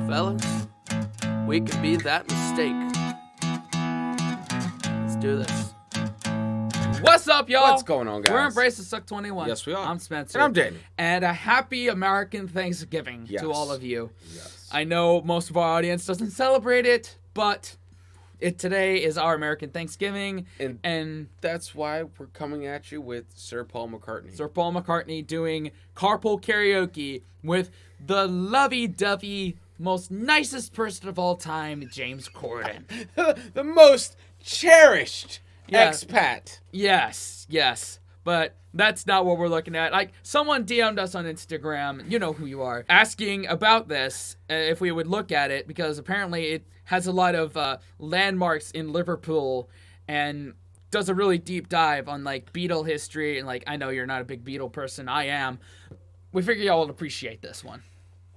fellas, we can be that mistake. Let's do this. What's up, y'all? What's going on, guys? We're Embrace the Suck 21. Yes, we are. I'm Spencer. And I'm Danny. And a happy American Thanksgiving to all of you. Yes. I know most of our audience doesn't celebrate it, but today is our American Thanksgiving. And that's why we're coming at you with Sir Paul McCartney. Sir Paul McCartney doing Carpool Karaoke with the lovey-dovey, most nicest person of all time, James Corden. The most cherished expat. Yes. But that's not what we're looking at. Like, someone DM'd us on Instagram, you know who you are, asking about this, if we would look at it, because apparently it has a lot of landmarks in Liverpool and does a really deep dive on, like, Beatle history. And, like, I know you're not a big Beatle person. I am. We figure y'all would appreciate this one.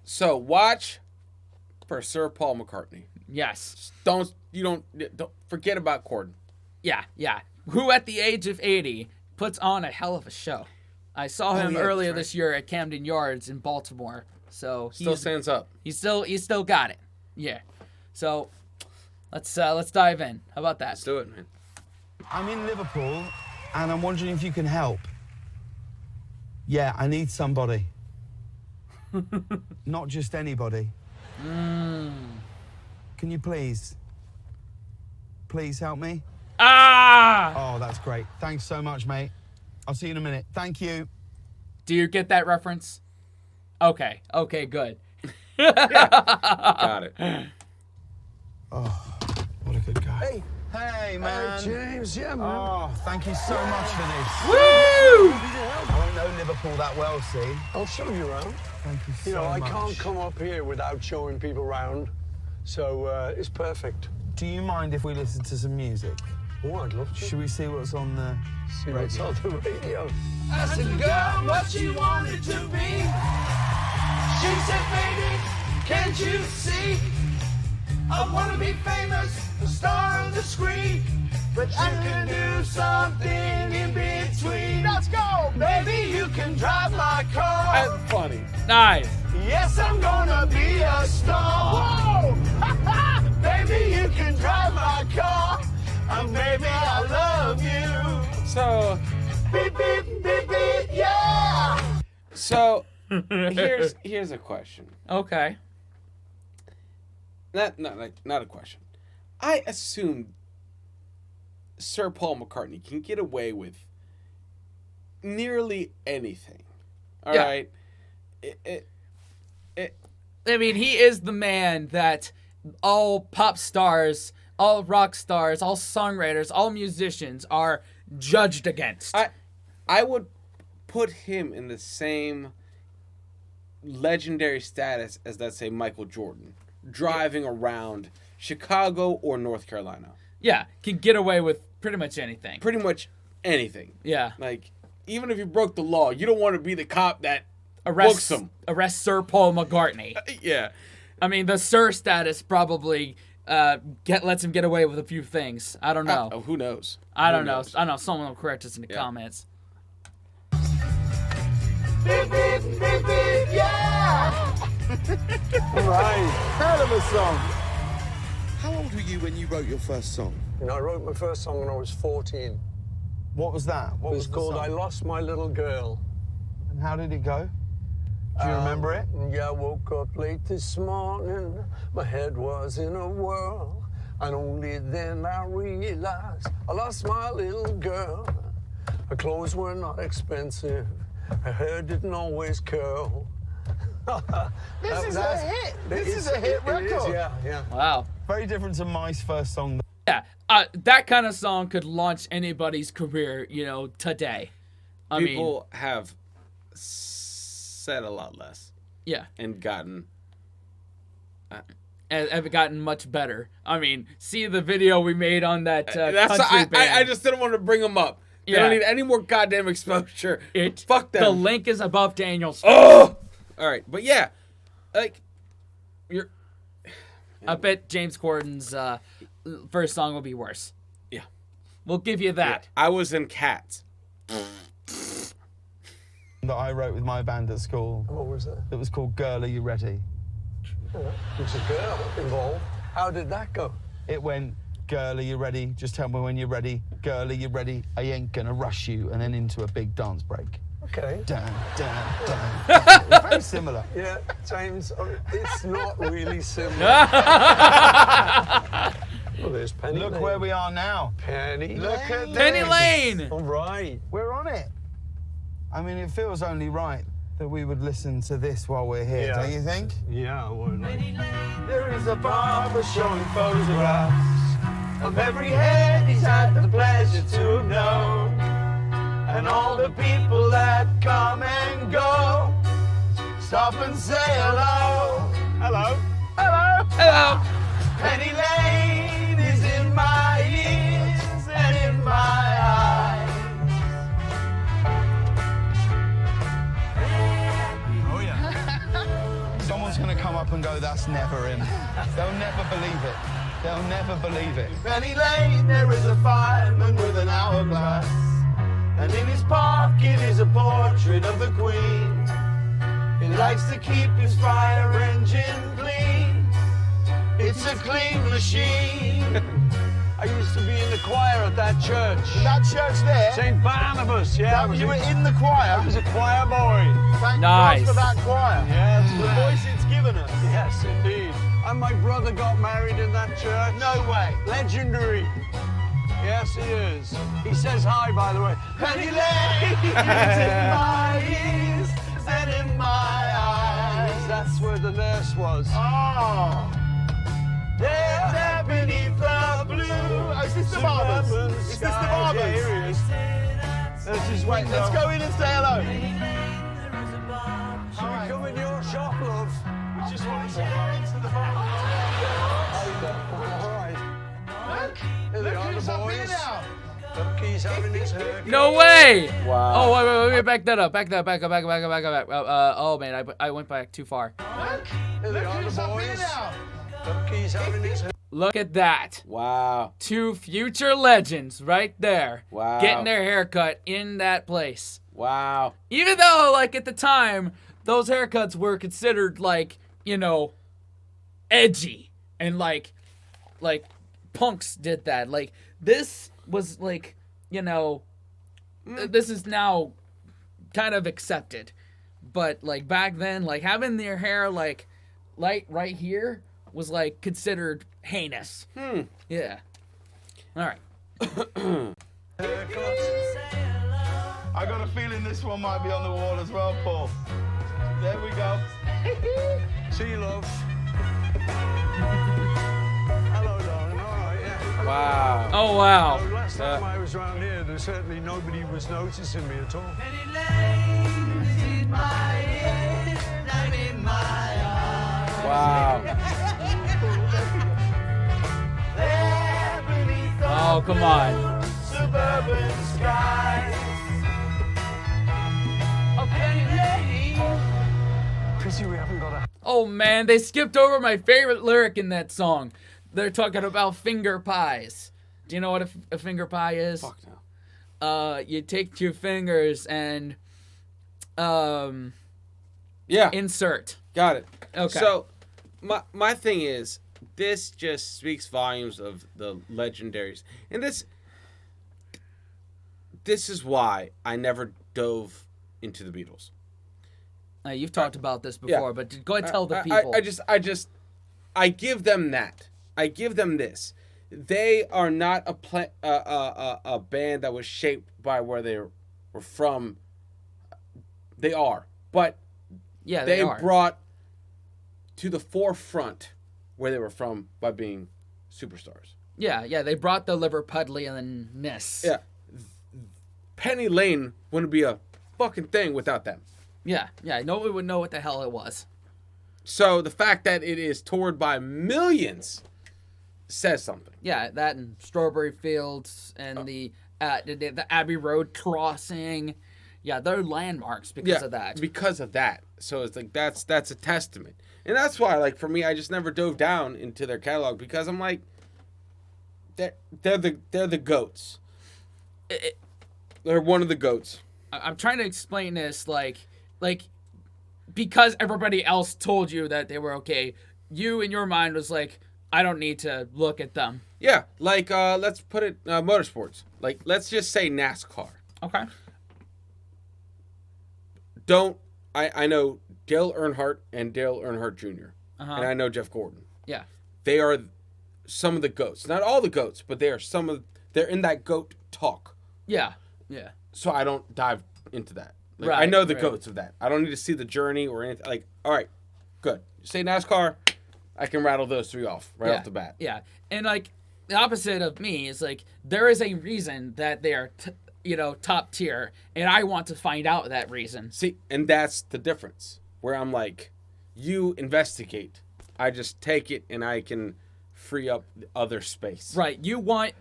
So watch for Sir Paul McCartney. Yes. Don't forget about Corden. Yeah. Who at the age of 80 puts on a hell of a show. I saw him earlier this year at Camden Yards in Baltimore. So still stands up. He's still got it. Yeah. So let's dive in. How about that? Let's do it, man. I'm in Liverpool and I'm wondering if you can help. Yeah, I need somebody. Not just anybody. Can you please help me? Ah! Oh, that's great. Thanks so much, mate. I'll see you in a minute. Thank you. Do you get that reference? Okay, good. Got it. Oh, what a good guy. Hey, man. Hey, James. Yeah, man. Oh, thank you so much for this. Woo! I don't know Liverpool that well, see? I'll show you around. Thank you so You know, I much. can't come up here without showing people around, so it's perfect. Do you mind if we listen to some music? Oh, I'd love to. Should we see what's on the See what's on the radio? Asked a girl what she wanted to be. She said, baby, can't you see? I want to be famous, a star on the screen. But you can do something in between. Let's go! Baby, you can drive my car. That's funny. Nice. Yes, I'm gonna be a star. Whoa! Baby, you can drive my car. And baby, I love you. So, Beep, beep, beep, beep, yeah! here's a question. Okay. Not a question. I assume Sir Paul McCartney can get away with nearly anything. All right. I mean, he is the man that all pop stars, all rock stars, all songwriters, all musicians are judged against. I would put him in the same legendary status as, let's say, Michael Jordan, driving around Chicago or North Carolina. Yeah, can get away with pretty much anything. Pretty much anything. Yeah. Like, even if you broke the law, you don't want to be the cop that books him. Arrest Sir Paul McCartney. Yeah. I mean, the Sir status probably lets him get away with a few things. I don't know. Who knows? I don't know. I know. Someone will correct us in the comments. Beep, beep, beep, beep, yeah! All right. Hell of a song. How old were you when you wrote your first song? You know, I wrote my first song when I was 14. What was that? What It was the called song? I Lost My Little Girl. And how did it go? Do you remember it? Yeah, I woke up late this morning. My head was in a whirl. And only then I realized I lost my little girl. Her clothes were not expensive. Her hair didn't always curl. This is a hit. This is a hit record. It is, yeah. Wow. Very different to my first song. Yeah. That kind of song could launch anybody's career, today. People have said a lot less. Yeah. And gotten... have gotten much better. I mean, see the video we made on that country band. I just didn't want to bring them up. They don't need any more goddamn exposure. Fuck them. The link is above Daniel's. Oh! All right. But yeah, like, I bet James Corden's first song will be worse. Yeah. We'll give you that. Yeah. I was in Cats. That I wrote with my band at school. What was that? It was called Girl, Are You Ready? There's a girl involved. How did that go? It went, girl, are you ready? Just tell me when you're ready. Girl, are you ready? I ain't gonna rush you. And then into a big dance break. Okay. Dun, dun, dun. Very similar. Yeah, James, it's not really similar. Well, there's Penny Look Lane. where we are now. Penny Look Lane. at Penny this. Lane. All right. We're on it. I mean, it feels only right that we would listen to this while we're here, Yeah. don't you think? Yeah, I would. There is a barber showing photographs of every head he's had the pleasure to have known, and all the people that come and go. Stop and say hello. Hello. Hello. Hello. Penny Lane is in my ears and in my eyes. Oh yeah. Someone's gonna come up and go, that's never him. They'll never believe it. They'll never believe it. Penny Lane, there is a fireman with an hourglass, and in his pocket is a portrait of the Queen. He likes to keep his fire engine clean. It's a clean machine. I used to be in the choir at that church. That church there, St. Barnabas, yeah. you were in the choir. I was a choir boy. Thank Nice. God for that choir. Yes, The voice it's given us. Yes, indeed. And my brother got married in that church. No way. Legendary. Yes, he is. He says hi, by the way. Penny Lane is in my ears and in my eyes. That's where the nurse was. Oh. There beneath the blue. Oh, is this the barbers? Suburban Is this the skies. barbers? Yeah, here he is. There's his Wait, window. let's go in and say hello. Shall we come in your shop, love? We just want to say hello to the barbers. All right. Here they Look are, who's the up here boys. now. Look, he's having his haircut. No way. Wow. Oh, wait, back that up. Back up. Oh, man, I went back too far. Here they Look are, who's the up here boys. now. Look, he's having his haircut. Look at that. Wow. Two future legends right there. Wow. Getting their haircut in that place. Wow. Even though, like, at the time, those haircuts were considered, like, you know, edgy. And, like, punks did that. Like, this was, like, you know, this is now kind of accepted. But, like, back then, like, having their hair, like right here was, like, considered heinous. Yeah. All right. I got a feeling this one might be on the wall as well, Paul. There we go. See you, love. Hello, darling. All right, yeah. Wow. Oh, wow. Oh, last time I was around here, there certainly nobody was noticing me at all. Wow. Oh, come on. Suburban skies. Pity we haven't got a... Oh, man, they skipped over my favorite lyric in that song. They're talking about finger pies. Do you know what a finger pie is? Fuck no. You take your fingers and Yeah. insert. Got it. Okay. So, my thing is, this just speaks volumes of the legendaries, and this is why I never dove into the Beatles. You've talked about this before, Yeah. but go ahead and tell the people. I give them that. I give them this. They are not a band that was shaped by where they were from. They are, but yeah, they are. brought to the forefront where they were from by being superstars. Yeah, they brought the Liverpudlian-ness. Yeah. Penny Lane wouldn't be a fucking thing without them. Yeah, no one would know what the hell it was. So the fact that it is toured by millions says something. Yeah, that and Strawberry Fields and the Abbey Road crossing. Yeah, they're landmarks because of that. Because of that. So it's like that's a testament. And that's why, like, for me, I just never dove down into their catalog because I'm like, they're the goats. They're one of the goats. I'm trying to explain this like because everybody else told you that they were okay, you in your mind was like, I don't need to look at them. Yeah, like let's put it motorsports. Like let's just say NASCAR. Okay. I know Dale Earnhardt and Dale Earnhardt Jr. And I know Jeff Gordon. Yeah. They are some of the GOATs. Not all the GOATs, but they're in that GOAT talk. Yeah. Yeah. So I don't dive into that. Like, Right, I know the right. GOATs of that. I don't need to see the journey or anything. Like, all right, good. You say NASCAR, I can rattle those three off right off the bat. Yeah. And like the opposite of me is like there is a reason that they are top tier, and I want to find out that reason. See, and that's the difference. Where I'm like, you investigate. I just take it and I can free up the other space. Right. You want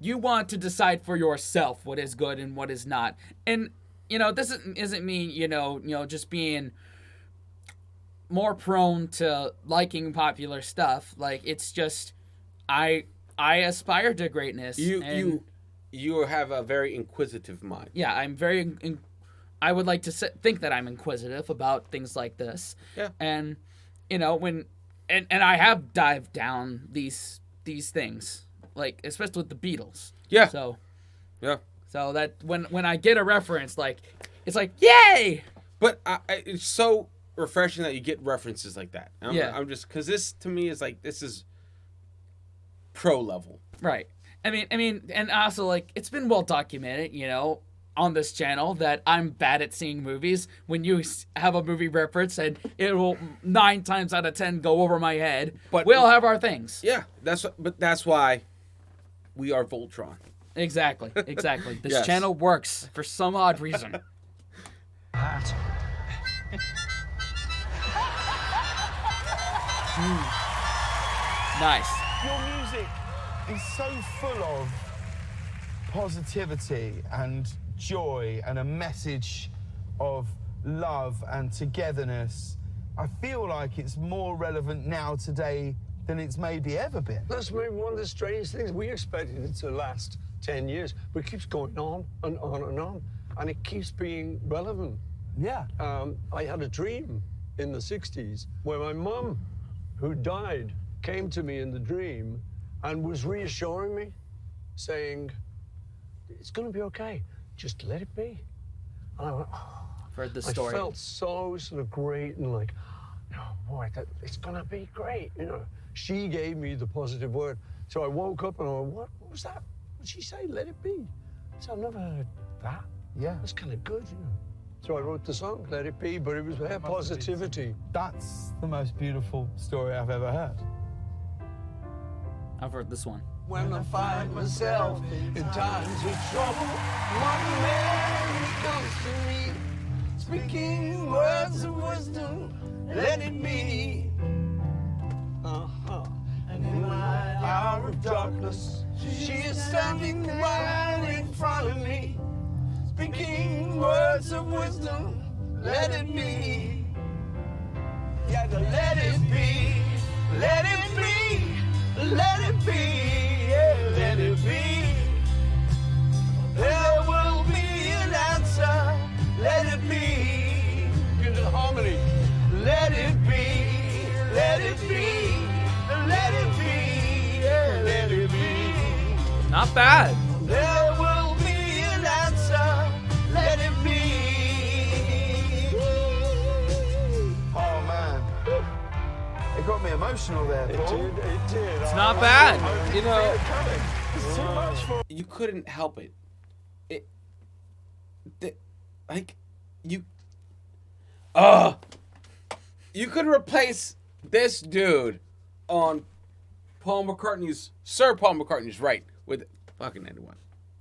to decide for yourself what is good and what is not. And this isn't me, just being more prone to liking popular stuff. Like it's just I aspire to greatness. You have a very inquisitive mind. Yeah, I'm very. I would like to think that I'm inquisitive about things like this. Yeah. And when I have dived down these things, like especially with the Beatles. Yeah. So. Yeah. So that when I get a reference, like it's like yay. But it's so refreshing that you get references like that. I'm just because this to me is like this is pro level. Right. I mean, and also like it's been well documented, on this channel that I'm bad at seeing movies. When you have a movie reference, and it will 9 times out of 10 go over my head. But we'll have our things. Yeah, that's why we are Voltron. Exactly. This Yes. channel works for some odd reason. Nice. Your music is so full of positivity and joy and a message of love and togetherness. I feel like it's more relevant now today than it's maybe ever been. That's maybe one of the strange things. We expected it to last 10 years, but it keeps going on and on and on, and it keeps being relevant. Yeah. I had a dream in the 60s where my mum, who died, came to me in the dream and was reassuring me, saying, it's going to be okay. Just let it be. And I went, oh. Heard the story. I felt so sort of great and like, oh boy, it's going to be great. She gave me the positive word. So I woke up and I went, what was that? What did she say? Let it be. So I've never heard that. Yeah. That's kind of good, So I wrote the song, Let It Be, but it was her positivity. That's the most beautiful story I've ever heard. I've heard this one. When I find myself in times of trouble, one man comes to me, speaking words of wisdom, let it be. And in my hour of darkness, she is standing right in front of me, speaking words of wisdom, let it be. Yeah, let it be, let it be, let it be, yeah, let it be. There will be an answer, let it be. Into the harmony. Let it be, let it be, let it be, yeah, let it be. Not bad. There will be an answer, let it be. Oh, man. It got me emotional there, Paul. It did. It's not bad. It's too much for... You couldn't help it. You could replace this dude on Sir Paul McCartney's right with fucking anyone.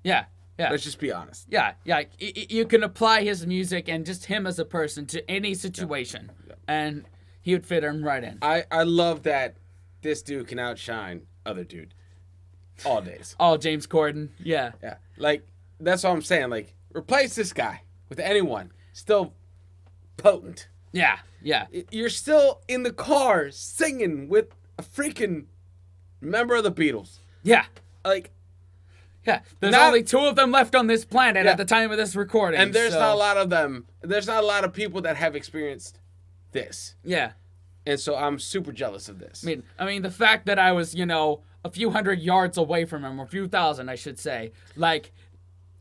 Yeah. Let's just be honest. Yeah. You can apply his music and just him as a person to any situation, and he would fit him right in. I love that this dude can outshine other dude all days. Oh, James Corden. Yeah. Yeah. Like, that's what I'm saying. Like, replace this guy with anyone. Still potent. Yeah. You're still in the car singing with a freaking member of the Beatles. Yeah. Like, Yeah. There's Not- only 2 of them left on this planet Yeah. at the time of this recording. and there's so- not a lot of them. There's not a lot of people that have experienced this. Yeah. And so I'm super jealous of this. I mean, the fact that I was, a few hundred yards away from him, or a few thousand, I should say, like,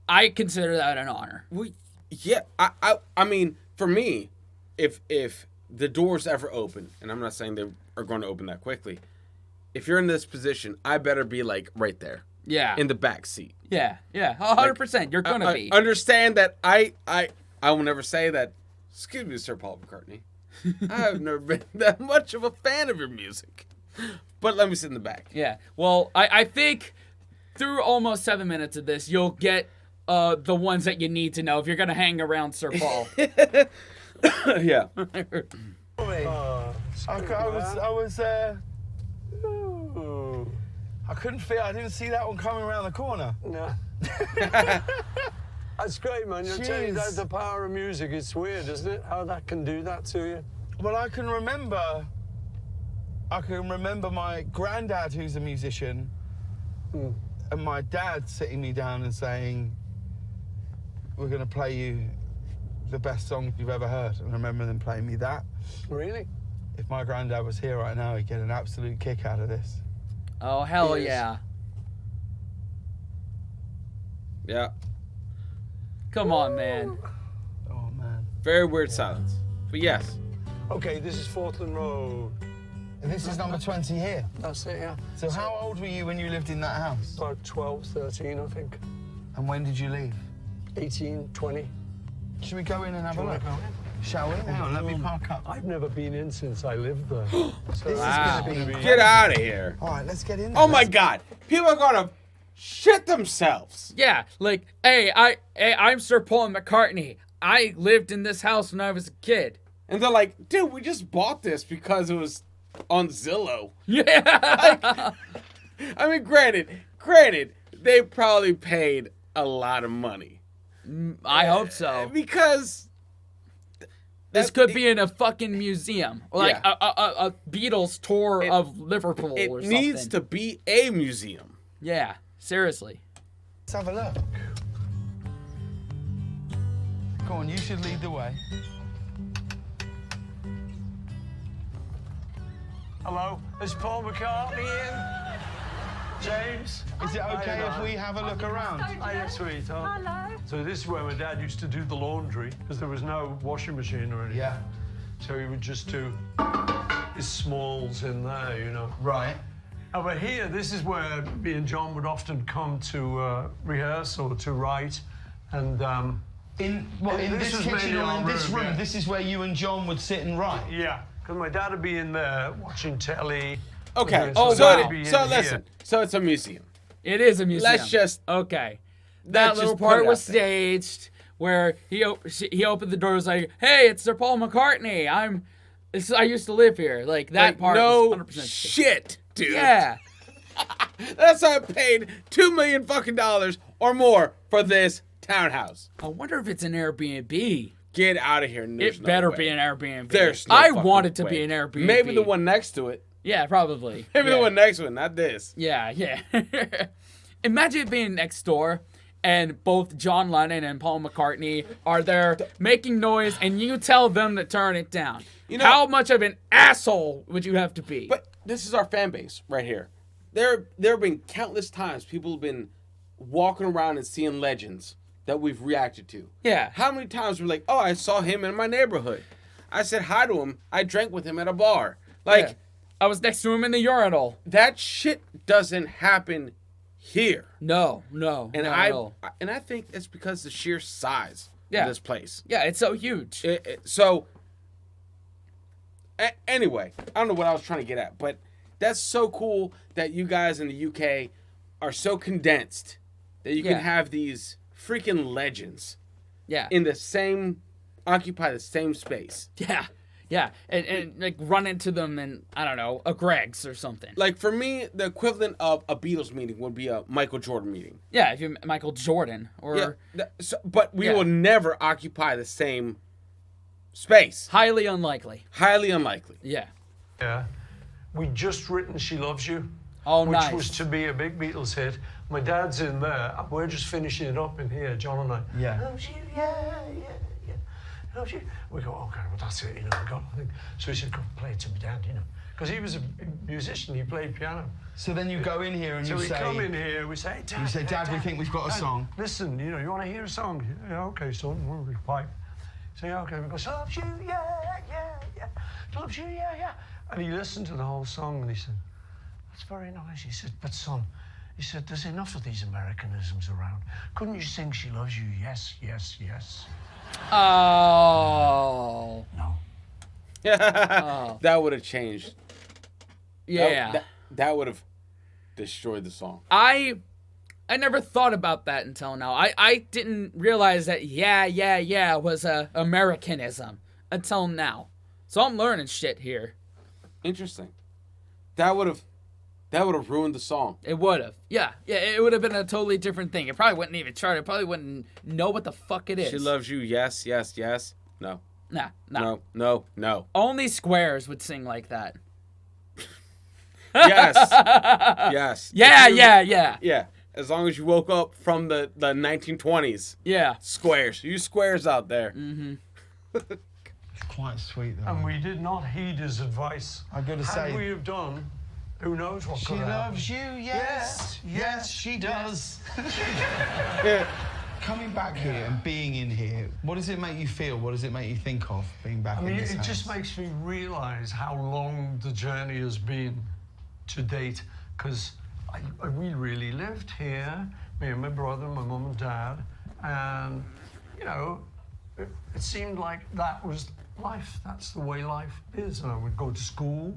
I consider that an honor. Well, yeah, I mean, for me, if the doors ever open, and I'm not saying they are going to open that quickly, if you're in this position, I better be like right there. Yeah. In the back seat. Yeah, 100%. You're gonna be. Understand that I will never say that. Excuse me, Sir Paul McCartney. I've never been that much of a fan of your music, but let me sit in the back. Yeah. Well, I think through almost 7 minutes of this, you'll get the ones that you need to know if you're gonna hang around Sir Paul. Yeah. I couldn't feel. I didn't see that one coming around the corner. No. That's great, man. You're telling me that's the power of music. It's weird, isn't it? How that can do that to you. Well, I can remember my granddad, who's a musician, and my dad sitting me down and saying, "We're going to play you the best song you've ever heard." And I remember them playing me that. Really? If my granddad was here right now, he'd get an absolute kick out of this. Oh, hell yeah. Yeah. Come on, man. Oh, man. Very weird silence. But yes. Okay, this is Fortland Road. And this is number 20 here. That's it, yeah. So how old were you when you lived in that house? About 12, 13, I think. And when did you leave? 18, 20. Should we go in and have a look? Go in? Shall we? Hang on, let me park up. I've never been in since I lived there. So This is Wow. going to be... Get out of here. All right, let's get in. Oh my God. People are going to shit themselves. Yeah, like, hey, I'm Sir Paul McCartney. I lived in this house when I was a kid. And they're like, dude, we just bought this because it was on Zillow. Yeah. I mean, granted, they probably paid a lot of money. I hope so. Because This could be in a fucking museum, or like a Beatles tour of Liverpool it or something. needs to be a museum. Yeah, seriously. Let's have a look. Go on, you should lead the way. Hello, is Paul McCartney in? James? Is it okay if we have a look around? Hiya, sweetheart. Hello. So this is where my dad used to do the laundry, because there was no washing machine or anything. Yeah. So he would just do his smalls in there, you know. Right. Over here, this is where me and John would often come to rehearse or to write. And In This this was kitchen mainly or our in this room, room, yeah. this is where you and John would sit and write? yeah, because my dad would be in there watching telly. Okay, Oh, so, wow. so listen. So it's a museum. It is a museum. Let's just... Okay. That Let's little just put part it was out there. staged where he opened the doors like, "Hey, it's Sir Paul McCartney. I used to live here." Like that Like, part no was 100% staged. shit, dude. Yeah. That's why I paid $2 million fucking dollars or more for this townhouse. I wonder if it's an Airbnb. Get out of here. There's It no better way. be an Airbnb. There's no I fucking want it to way. be an Airbnb. Maybe the one next to it. Yeah, probably. Maybe yeah. the one next to it, not this. Yeah, yeah. Imagine it being next door and both John Lennon and Paul McCartney are there making noise and you tell them to turn it down. You know- how much of an asshole would you have to be? But this is our fan base right here. There have been countless times people have been walking around and seeing legends that we've reacted to. Yeah. How many times we're like, oh, I saw him in my neighborhood. I said hi to him. I drank with him at a bar. Like, Yeah. I was next to him in the urinal. that shit doesn't happen here. No. And not at I all. think it's because the sheer size Yeah. of this place. Yeah, it's so huge. Anyway, I don't know what I was trying to get at, but that's so cool that you guys in the UK are so condensed that you Yeah. can have these freaking legends Yeah. occupy the same space. Yeah. And like run into them in, I don't know, a Greg's or something. Like for me, the equivalent of a Beatles meeting would be a Michael Jordan meeting. Yeah, if you're Michael Jordan or But we Yeah. will never occupy the same space. highly unlikely. Highly unlikely. Yeah. Yeah. We'd just written She Loves You, Oh, which nice. was to be a big Beatles hit. My dad's in there. We're just finishing it up in here, John and I. Yeah. Loves you, yeah. loves you. We go, okay, well, that's it, you know, I got nothing. So he said, go play it to me, Dad, you know. Because he was a musician, he played piano. So then you go in here and So you we say... come in here, we say, Dad, You say, Dad, we think we've got a song. Listen, you know, you want to hear a song? Yeah, okay, son, we pipe. Say, yeah, okay, we go, she loves you, yeah, yeah, yeah. She loves you, yeah, yeah. And he listened to the whole song and he said, that's very nice. He said, but son, he said, there's enough of these Americanisms around. Couldn't you sing she loves you, yes, yes, yes? Oh. No. That would have changed. Yeah. That would have destroyed the song. I never thought about that until now. I didn't realize that yeah was a Americanism until now. So I'm learning shit here. Interesting. That would have ruined the song. It would have. Yeah, it would have been a totally different thing. It probably wouldn't even chart. It probably wouldn't know what the fuck it is. She loves you, yes, yes, yes. No. Nah. No, no, no. Only squares would sing like that. Yes. Yes. Yeah. Yeah. As long as you woke up from the 1920s. Yeah. Squares. You squares out there. Mm-hmm. It's quite sweet, though. And we did not heed his advice. I've got to say... Had we have done, who knows what She could have loves happened. you, yes. Yes, she does. Coming back here and being in here, what does it make you feel? What does it make you think of being back I mean, in this it house? just makes me realise how long the journey has been to date, because we really lived here, me and my brother, my mum and dad, and, you know, it seemed like that was life. That's the way life is. And I would go to school.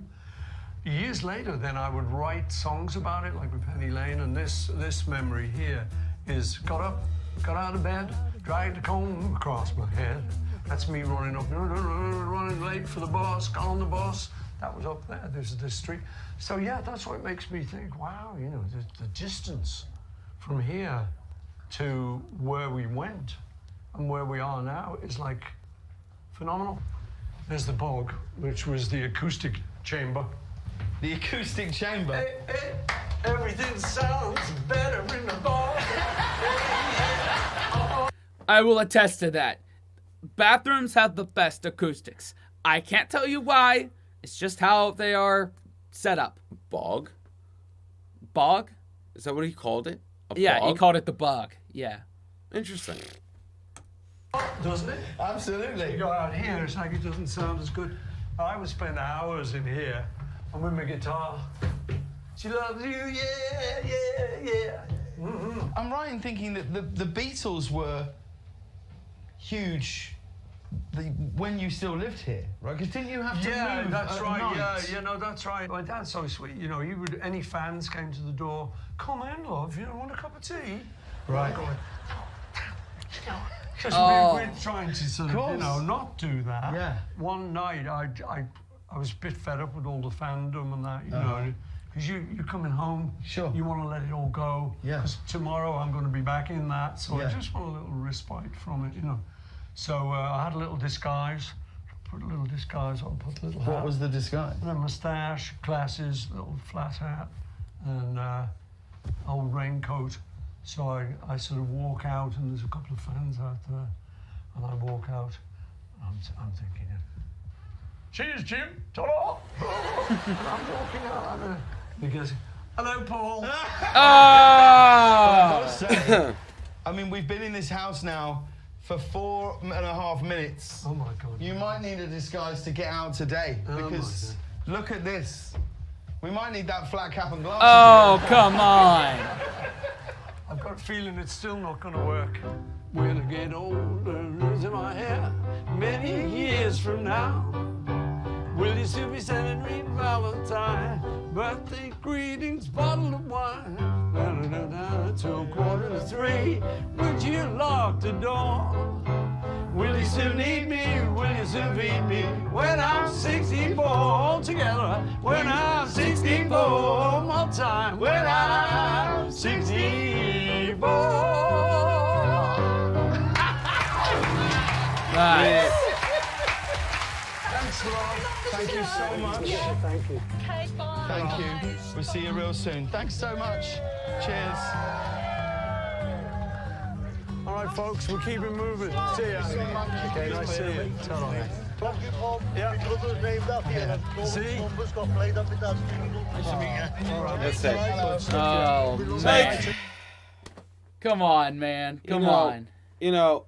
Years later, then I would write songs about it, like with Penny Lane, and this memory here is got up, got out of bed, dragged a comb across my head. That's me running up, running late for the bus, got on the bus. That was up there, there's this street. So yeah, that's what makes me think, wow, you know, the distance from here to where we went and where we are now is like phenomenal. There's the bog, which was the acoustic chamber. The acoustic chamber? Hey, everything sounds better in the bog. I will attest to that. Bathrooms have the best acoustics. I can't tell you why. It's just how they are set up. Bog? Bog? Is that what he called it? Yeah, bog? he called it the bog. Yeah. Interesting. Doesn't it? Absolutely. You go out here, it's like it doesn't sound as good. I would spend hours in here and with my guitar. She loves you, yeah, yeah, yeah. Mm-hmm. I'm right in thinking that the Beatles were huge when you still lived here, right? Because didn't you have to Yeah, move that's at right. night? Yeah, no, that's right. My dad's so sweet. You know, he would. Any fans came to the door. Come in, love. You know, want a cup of tea? Right. Going, because we're trying to sort of, you know, not do that. Yeah. One night, I was a bit fed up with all the fandom and that, you know. Because you're coming home, Sure. You want to let it all go. Yeah. Because tomorrow I'm going to be back in that, so Yeah. I just want a little respite from it, you know. So I had a little disguise, put a little disguise on, put a little hat. What was the disguise? And a moustache, glasses, little flat hat, and old raincoat. So I sort of walk out, and there's a couple of fans out there, and I walk out. I'm thinking, cheers, Jim. Ta-da! And I'm walking out, and he goes, hello, Paul. I mean, we've been in this house now for 4.5 minutes. Oh my God. You might need a disguise to get out today, Oh, because look at this. We might need that flat cap and glasses. Oh, come on. I've got a feeling it's still not going to work. When I get older, losing my hair, many years from now, will you still be sending me Valentine? Birthday greetings, bottle of wine. Till 2:45. Would you lock the door? Will you still need me? Will you still feed me? When I'm 64 altogether. When I'm 64 one more time. When I'm 64. Nice. Thanks a lot. Thank you so much. Thank you. Okay, bye. Thank you. We'll see you real soon. Thanks so much. Cheers. All right, folks. We'll keep it moving. See ya. Okay, nice to see you. Ta-ra. Yeah. Brother's named after you. See? Numbers got played up with that. Nice to meet you. All right. That's it. Oh, man. Come on, man. Come on. You know,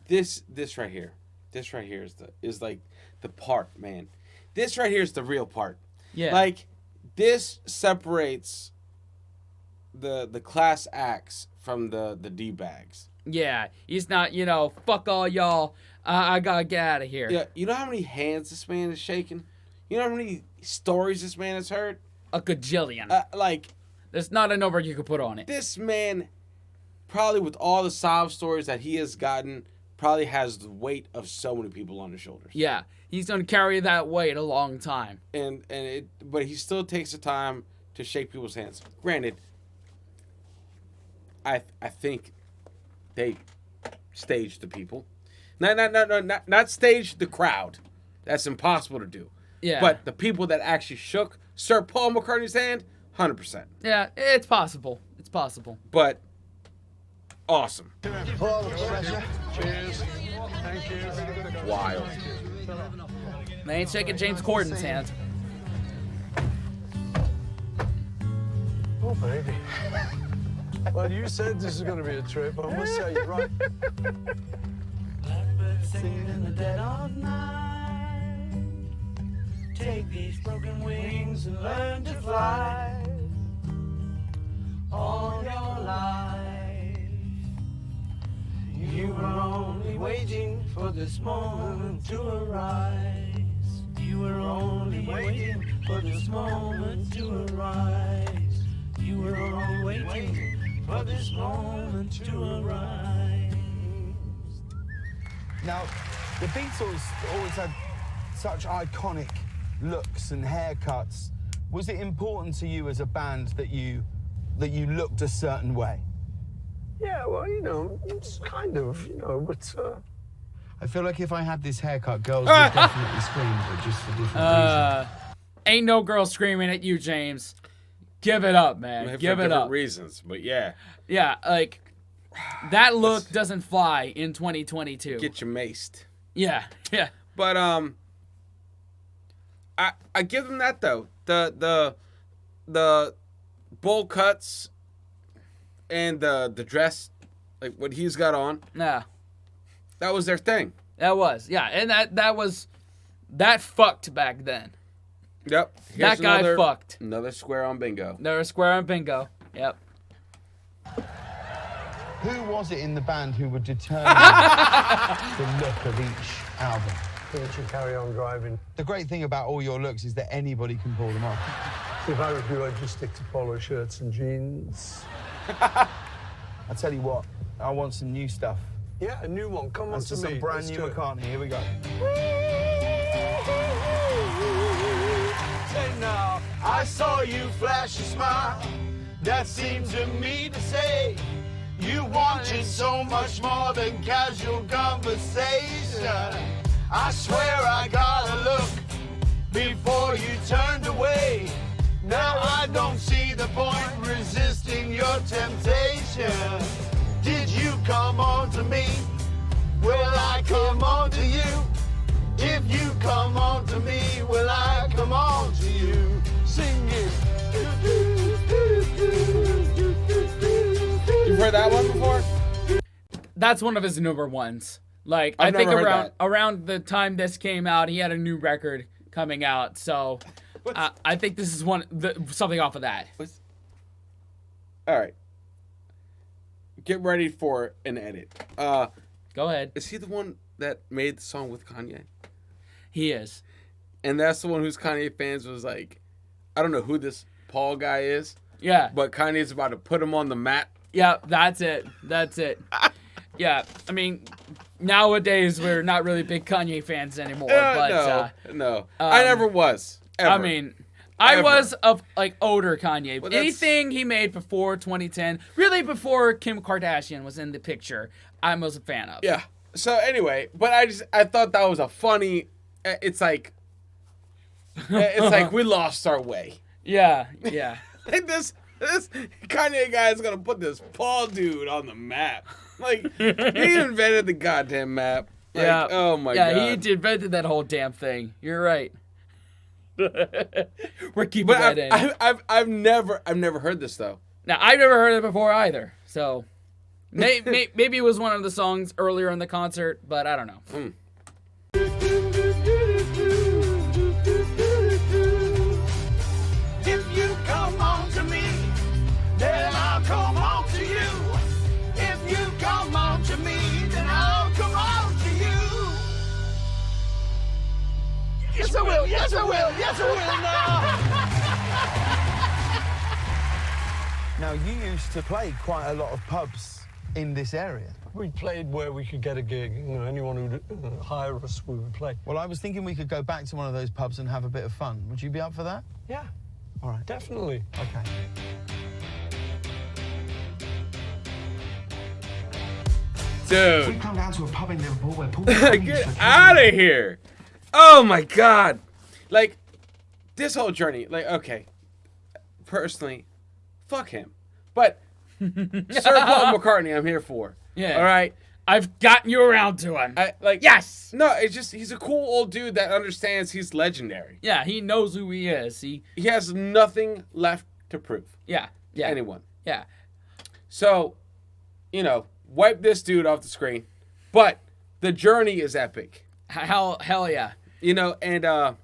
this right here is like the part, man. This right here is the real part. Yeah. Like, this separates the class acts from the D-bags. Yeah. He's not, fuck all y'all. I gotta get out of here. Yeah. You know how many hands this man is shaking? You know how many stories this man has heard? A gajillion. There's not a number you could put on it. This man, probably with all the sob stories that he has gotten, probably has the weight of so many people on his shoulders. Yeah. He's gonna carry that weight a long time. But he still takes the time to shake people's hands. Granted, I think they staged the people. Not staged the crowd. That's impossible to do. Yeah. But the people that actually shook Sir Paul McCartney's hand, 100%. Yeah, it's possible. It's possible. But awesome. Paul, pleasure. Cheers. Thank you. Wild. They ain't shaking James Corden's hand. Oh, baby. Well, you said this is going to be a trip. I must say, you're right. Blackbird singing in the dead of night. Take these broken wings and learn to fly. All your life, you were only waiting for this moment to arise. You were only waiting for this moment to arise. You were only waiting for this moment to arise. Now, the Beatles always had such iconic looks and haircuts. Was it important to you as a band that you looked a certain way? Yeah, well, it's kind of, but... I feel like if I had this haircut, girls would definitely scream, but just for different reasons. Ain't no girl screaming at you, James. Give it up, man. Give it up. For reasons, but yeah. Yeah, like, that look doesn't fly in 2022. Get you maced. Yeah. But I give them that though. The bowl cuts and the dress, like what he's got on. Yeah. That was their thing. That was. Yeah, and that fucked back then. Yep. That guy fucked. Another square on bingo. Another square on bingo. Yep. Who was it in the band who would determine the look of each album? Don't you carry on driving? The great thing about all your looks is that anybody can pull them off. If I were you, I'd just stick to polo shirts and jeans. I tell you what, I want some new stuff. Yeah, a new one. Come on And to some me. brand Let's new do it. McCartney. Here we go. Say now, I saw you flash a smile. That seemed to me to say you wanted so much more than casual conversation. I swear I got a look before you turned away. Now I don't see the point resisting your temptation. Did you come on to me? Will I come on to you? If you come on to me, will I come on to you? Sing it. You've heard that one before? That's one of his number ones. Like, I've I think never heard that. around the time this came out, he had a new record coming out. So I think this is something off of that. All right. Get ready for an edit. Go ahead. Is he the one that made the song with Kanye? He is. And that's the one whose Kanye fans was like, I don't know who this Paul guy is, Yeah. but Kanye's about to put him on the map. Yeah, that's it. That's it. Yeah, I mean, nowadays we're not really big Kanye fans anymore. But no. I never was. Ever. I mean, I Ever. was of like older Kanye. Well, that's- Anything he made before 2010, really before Kim Kardashian was in the picture, I was a fan of. Yeah. So anyway, but I thought that was a funny. It's like we lost our way. Yeah. Like This Kanye guy is gonna put this Paul dude on the map. Like, he invented the goddamn map. Like, Yeah. Oh my god. Yeah, he invented that whole damn thing. You're right. We're keeping But that in. I've never heard this though. Now, I've never heard it before either. So, maybe it was one of the songs earlier in the concert, but I don't know. If you come on to me, then I'll come on to you. If you come on to me, then I'll come on to you. Yes, I will. Yes, I will. Yes, I will now. Now, you used to play quite a lot of pubs in this area. We played where we could get a gig. You know, anyone who'd hire us, we would play. Well, I was thinking we could go back to one of those pubs and have a bit of fun. Would you be up for that? Yeah, All right. definitely. Okay. Dude. Come down to a pub in Liverpool where Paul Get out of here. Oh my god. Like, this whole journey, like, okay. Personally, fuck him. But Sir Paul McCartney, I'm here for. Yeah. All right. I've gotten you around to him. Yes. No, it's just he's a cool old dude that understands he's legendary. Yeah, he knows who he is. He has nothing left to prove. Yeah. Anyone. Yeah. So, wipe this dude off the screen. But the journey is epic. Hell yeah. And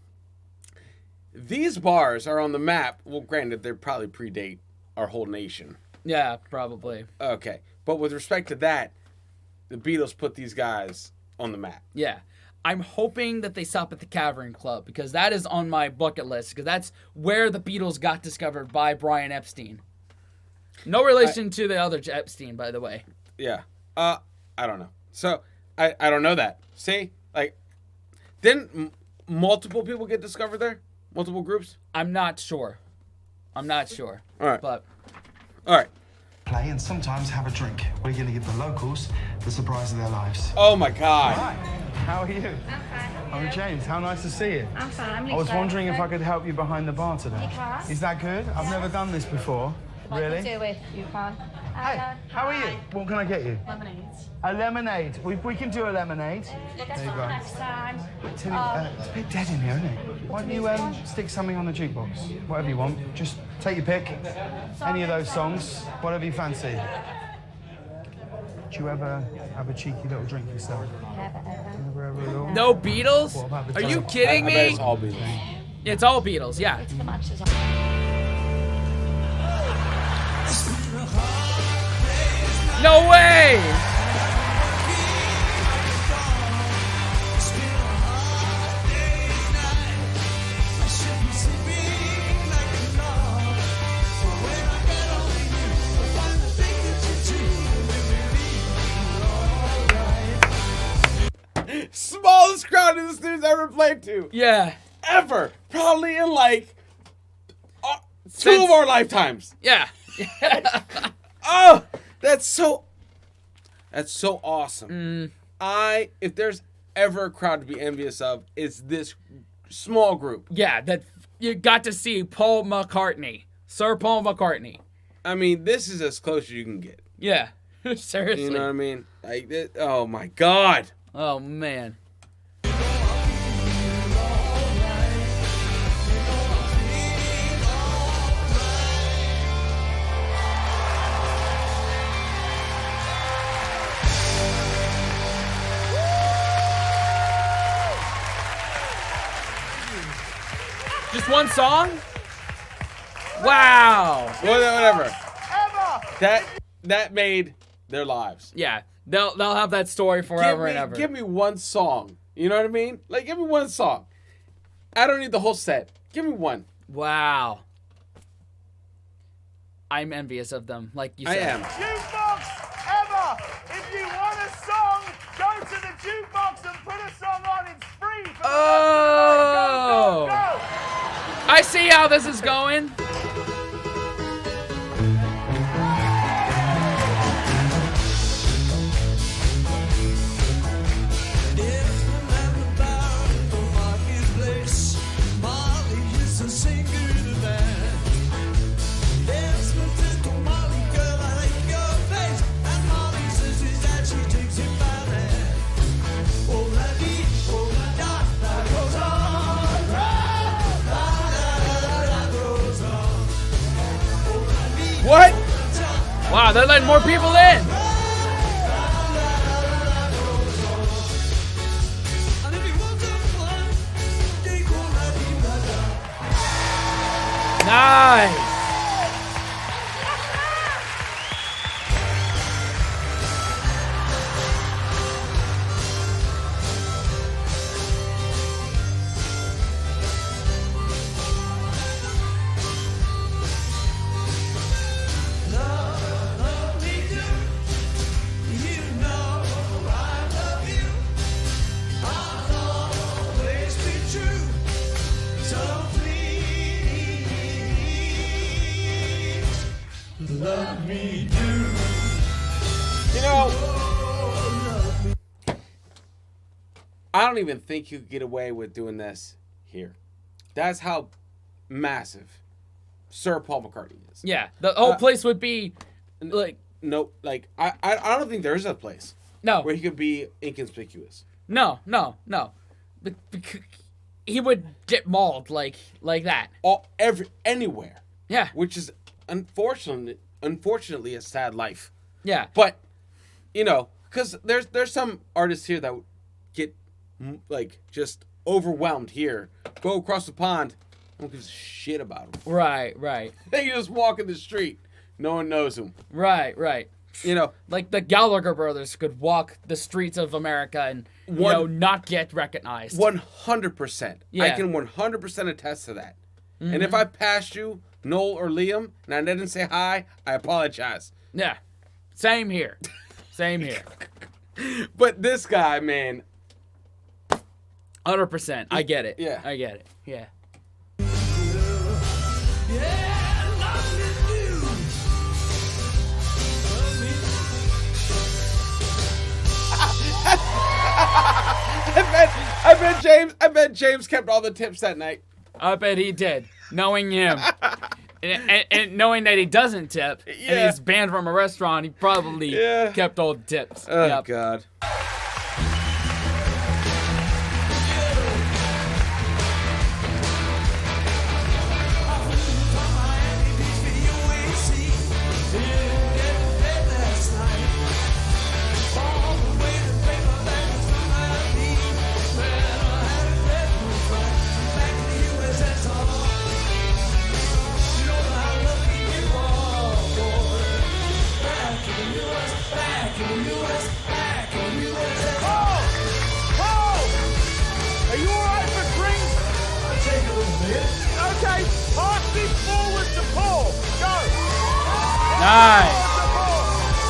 these bars are on the map. Well, granted, they probably predate our whole nation. Yeah, probably. Okay. But with respect to that, the Beatles put these guys on the map. Yeah. I'm hoping that they stop at the Cavern Club because that is on my bucket list because that's where the Beatles got discovered by Brian Epstein. No relation to the other Epstein, by the way. Yeah. I don't know. So, I don't know that. See? Like, didn't multiple people get discovered there? Multiple groups? I'm not sure. All right. But All right. play and sometimes have a drink. We're going to give the locals the surprise of their lives. Oh, my God. Hi, how are you? I'm fine. I'm James. How nice to see you. I'm fine. I'm I was wondering if I could help you behind the bar today. Nicola? Is that good? I've never done this before. What Really? to do with you, Con? Hey, how are you? What can I get you? Lemonade. A lemonade. We can do a lemonade. We'll get There you some go. next time. Tell you, it's a bit dead in here, isn't it? Why don't you stick something on the jukebox? Whatever you want. Just take your pick. Any of those songs, whatever you fancy. Do you ever have a cheeky little drink yourself? Never. Ever a little? no Beatles? What about the Are you time? kidding I bet me? it's all Beatles. It's all Beatles, yeah. The match is on. No way! Smallest crowd this dude's ever played to. Yeah. Ever. Probably in like two Since- of our lifetimes. Yeah. Oh, that's so awesome. If there's ever a crowd to be envious of, it's this small group. Yeah, that you got to see Paul McCartney. Sir Paul McCartney. I mean, this is as close as you can get. Yeah. Seriously. You know what I mean? Like, oh my God. Oh, man. Just one song? Wow. Whatever. That made their lives. Yeah. They'll have that story forever and ever. Give me one song. You know what I mean? Like, give me one song. I don't need the whole set. Give me one. Wow. I'm envious of them, like you I said. am. Jukebox ever! If you want a song, go to the jukebox and put a song on. It's free for the Oh! rest of the night. Go, go, go! I see how this is going. they're letting more people in. Nice. You know, I don't even think you could get away with doing this here. That's how massive Sir Paul McCartney is. Yeah, the whole place would be like No, like I don't think there's a place no, where he could be inconspicuous. no. But he would get mauled like that. Anywhere, Yeah, which is unfortunately a sad life. yeah. But you know, because there's some artists here that get like just overwhelmed here, go across the pond, no one gives a shit about them. Right. They just walk in the street, no one knows them. Right. You know, Like the Gallagher brothers could walk the streets of America and not get recognized. 100%. Yeah. I can 100% attest to that. And if I passed you, Noel or Liam, and I didn't say hi, I apologize. Yeah, same here. But this guy, man, 100%. I get it. Yeah. I get it. Yeah. I bet James kept all the tips that night. I bet he did, knowing him. and knowing that he doesn't tip, and Yeah. he's banned from a restaurant, he probably Yeah. kept all the tips. Oh, Yep. God. Are you alright for drinks? I'll take a little bit. Okay, pass me forward to Paul. Go. Nice.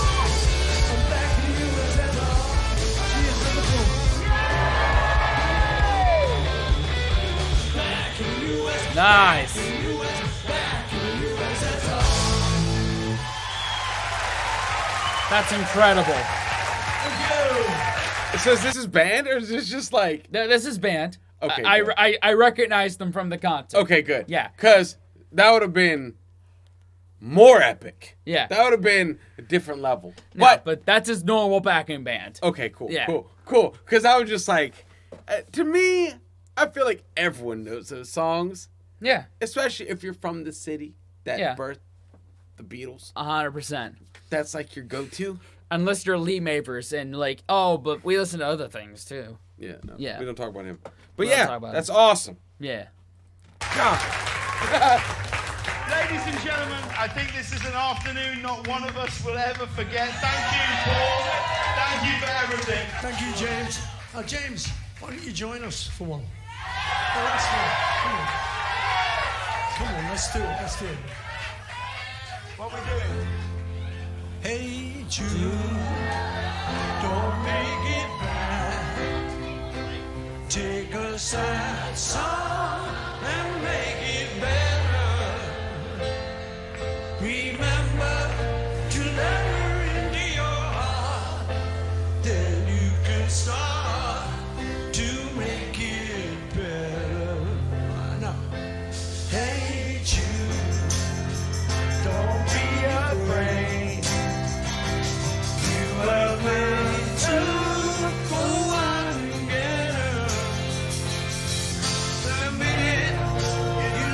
Nice. That's incredible. So is this his band, or is this just like... This is band. Okay, I recognize them from the concert. Okay, good. Yeah. Because that would have been more epic. Yeah. That would have been a different level. No, but that's his normal backing band. Okay, cool. Yeah. Cool. Because I was just like... to me, I feel like everyone knows those songs. Yeah. Especially if you're from the city that Yeah. birthed the Beatles. 100%. That's like your go-to. Unless you're Lee Mavers and like, oh, but we listen to other things too. Yeah, no. Yeah. We don't talk about him. But We don't yeah, talk about that's him. awesome. Yeah. God. Ladies and gentlemen, I think this is an afternoon not one of us will ever forget. Thank you, Paul. Thank you for everything. Thank you, James. James, why don't you join us for one? Oh, that's fine. Come on, let's do it. What are we doing? Hey Jude, don't make it bad. Take a sad song and make it better. Remember to let her into your heart. Then you can start to make it better. Now, hey Jude, don't be afraid. Well, meant to go on together. The minute you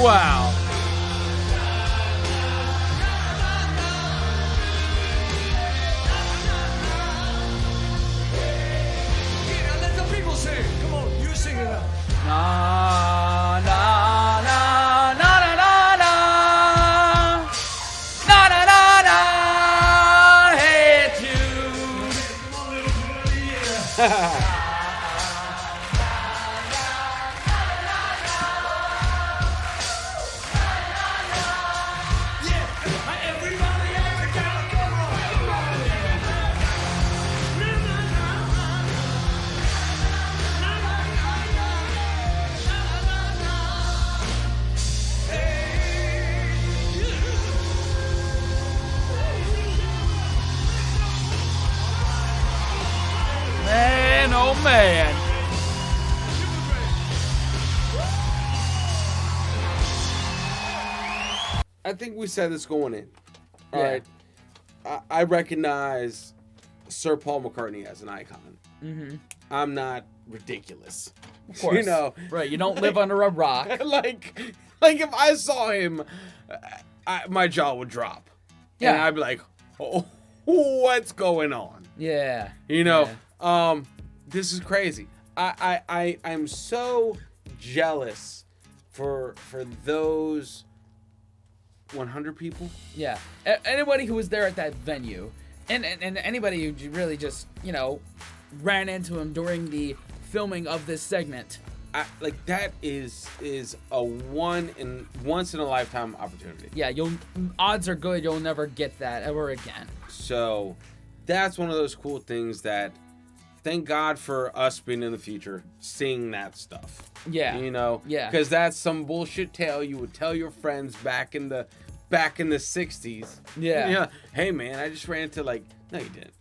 Wow. Yeah, let the people sing. Come on, you sing it out. Na na na na na na na na na na na. Hey Jude. Come on, little buddy, yeah. Yeah, everybody, everybody, come on, come on. Na, na, na, na, na, na, na, na, na. Hey, Man, oh man. I think we said this going in. All Yeah. right. I recognize Sir Paul McCartney as an icon. Mm-hmm. I'm not ridiculous. Of course. You know, Right, you don't live under a rock. like if I saw him, my jaw would drop. Yeah. And I'd be like, oh, what's going on? Yeah. You know, Yeah. this is crazy. I'm so jealous for those 100 people. Yeah. Anybody who was there at that venue, and anybody who really just, you know, ran into him during the filming of this segment. Like that is a once in a lifetime opportunity. Yeah, odds are good you'll never get that ever again. So that's one of those cool things that thank God for us being in the future seeing that stuff. Yeah. You know? Yeah. Because that's some bullshit tale you would tell your friends back in the 60s. Yeah. Yeah. Hey man, I just ran into like no you didn't.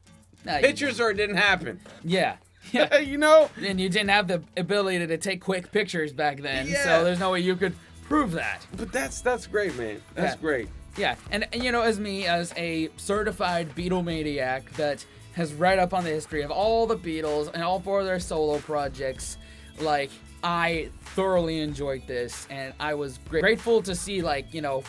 No, you- Pictures or it didn't happen. Yeah. Yeah. You know? And you didn't have the ability to take quick pictures back then, Yeah. so there's no way you could prove that. But that's great, man. That's Yeah. great. Yeah, and you know, as me, as a certified Beatlemaniac that has read up on the history of all the Beatles and all four of their solo projects, like, I thoroughly enjoyed this, and I was grateful to see, like, you know,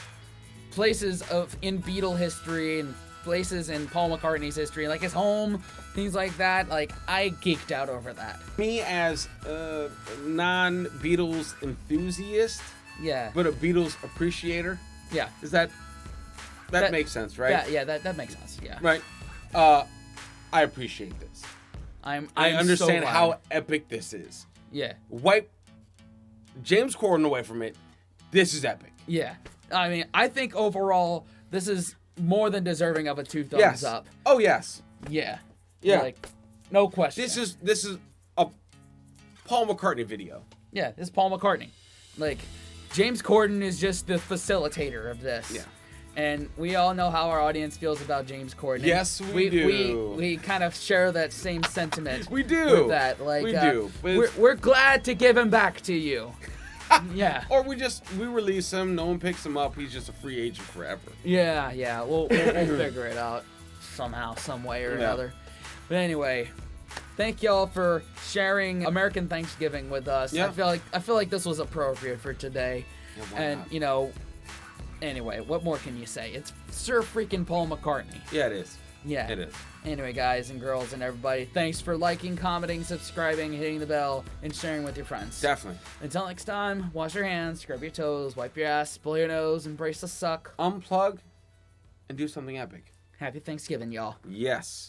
places in Beatle history and places in Paul McCartney's history, like his home, things like that. Like, I geeked out over that. Me as a non-Beatles enthusiast, Yeah. but a Beatles appreciator, Yeah. is that makes sense, right? Yeah, that makes sense. Yeah. Right. I appreciate this. I I understand so glad. how epic this is. Yeah. Wipe James Corden away from it. This is epic. Yeah. I mean, I think overall this is more than deserving of a 2 thumbs Yes. up. Oh yes. Yeah. Yeah. Like, no question. This is a Paul McCartney video. Yeah, this is Paul McCartney. Like, James Corden is just the facilitator of this. Yeah. And we all know how our audience feels about James Corden. Yes, we do. We kind of share that same sentiment. We do. With that. Like, We do. We're glad to give him back to you. Yeah. Or we release him. No one picks him up. He's just a free agent forever. Yeah. We'll figure it out somehow, some way or another. But anyway, thank y'all for sharing American Thanksgiving with us. Yeah. I feel like this was appropriate for today. Yeah, why And not? you know, anyway, what more can you say? It's Sir freaking Paul McCartney. Yeah, it is. Yeah. It is. Anyway, guys and girls and everybody, thanks for liking, commenting, subscribing, hitting the bell, and sharing with your friends. Definitely. Until next time, wash your hands, scrub your toes, wipe your ass, blow your nose, embrace the suck. Unplug and do something epic. Happy Thanksgiving, y'all. Yes.